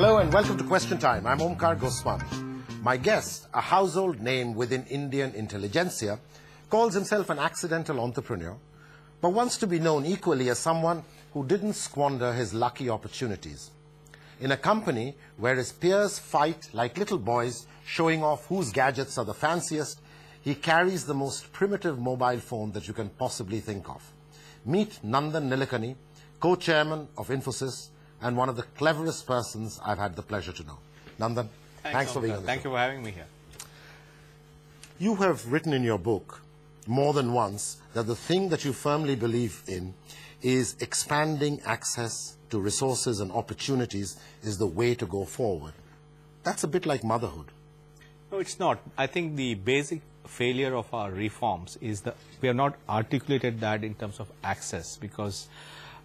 Hello and welcome to Question Time. I'm Omkar Goswami. My guest, a household name within Indian intelligentsia, calls himself an accidental entrepreneur, but wants to be known equally as someone who didn't squander his lucky opportunities. In a company where his peers fight like little boys, showing off whose gadgets are the fanciest, he carries the most primitive mobile phone that you can possibly think of. Meet Nandan Nilekani, co-chairman of Infosys, and one of the cleverest persons I've had the pleasure to know. Nandan, thanks for being on the show. Thank you for having me here. You have written in your book more than once that the thing that you firmly believe in is expanding access to resources and opportunities is the way to go forward. That's a bit like motherhood. No, it's not. I think the basic failure of our reforms is that we have not articulated that in terms of access, because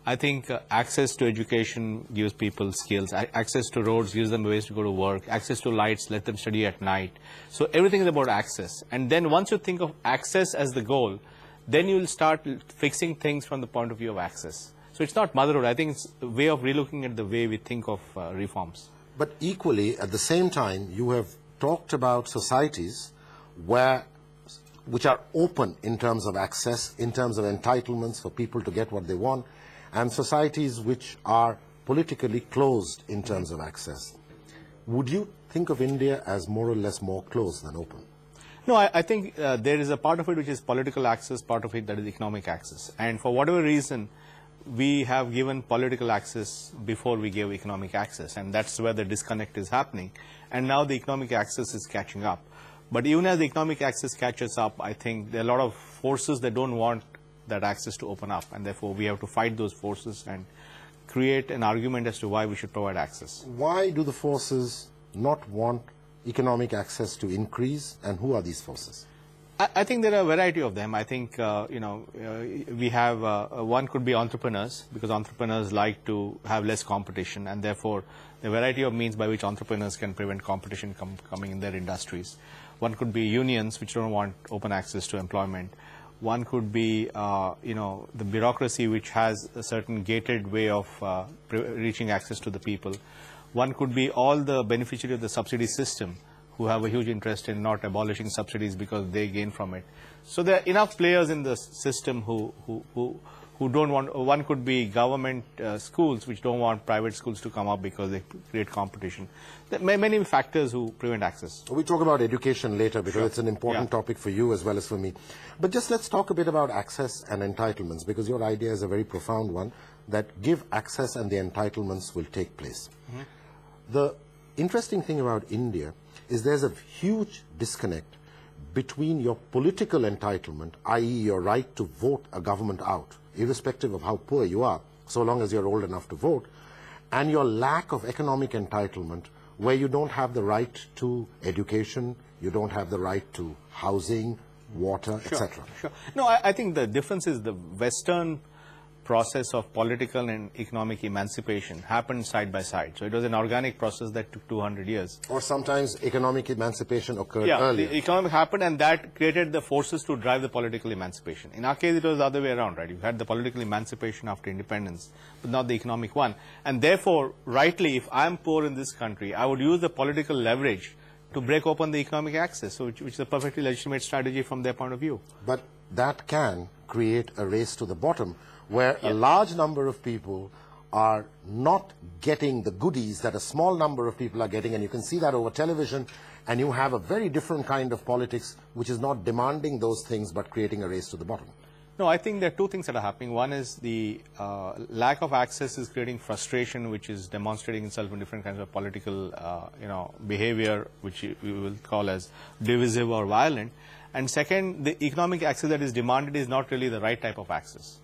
I think access to education gives people skills, access to roads gives them ways to go to work, access to lights let them study at night. So everything is about access. And then once you think of access as the goal, then you will start fixing things from the point of view of access. So it's not motherhood. I think it's a way of relooking at the way we think of reforms. But equally, at the same time, you have talked about societies which are open in terms of access, in terms of entitlements for people to get what they want, and societies which are politically closed in terms of access. Would you think of India as more or less more closed than open? No, I think there is a part of it which is political access, part of it that is economic access. And for whatever reason, we have given political access before we gave economic access, and that's where the disconnect is happening. And now the economic access is catching up. But even as the economic access catches up, I think there are a lot of forces that don't want that access to open up, and therefore we have to fight those forces and create an argument as to why we should provide access. Why do the forces not want economic access to increase, and who are these forces? I think there are a variety of them. I think, we have, one could be entrepreneurs, because entrepreneurs like to have less competition, and therefore the variety of means by which entrepreneurs can prevent competition coming in their industries. One could be unions, which don't want open access to employment. One could be, the bureaucracy, which has a certain gated way of reaching access to the people. One could be all the beneficiaries of the subsidy system who have a huge interest in not abolishing subsidies because they gain from it. So there are enough players in the system who don't want. One could be government schools which don't want private schools to come up because they create competition. There are many factors who prevent access. We'll talk about education later, because Sure. it's an important topic for you as well as for me. But just let's talk a bit about access and entitlements, because your idea is a very profound one, that give access and the entitlements will take place. The interesting thing about India is there's a huge disconnect between your political entitlement, i.e. your right to vote a government out, irrespective of how poor you are, so long as you're old enough to vote, and your lack of economic entitlement, where you don't have the right to education, you don't have the right to housing, water, etc. Sure. No, I think the difference is the Western process of political and economic emancipation happened side by side. So it was an organic process that took 200 years. Or sometimes economic emancipation occurred earlier. The economic happened, and that created the forces to drive the political emancipation. In our case, it was the other way around, right? You had the political emancipation after independence, but not the economic one. And therefore, rightly, if I'm poor in this country, I would use the political leverage to break open the economic access, so which is a perfectly legitimate strategy from their point of view. But that can create a race to the bottom, where a large number of people are not getting the goodies that a small number of people are getting, and you can see that over television, and you have a very different kind of politics which is not demanding those things but creating a race to the bottom. No, I think there are two things that are happening. One is the lack of access is creating frustration, which is demonstrating itself in different kinds of political behavior, which we will call as divisive or violent. And second, the economic access that is demanded is not really the right type of access.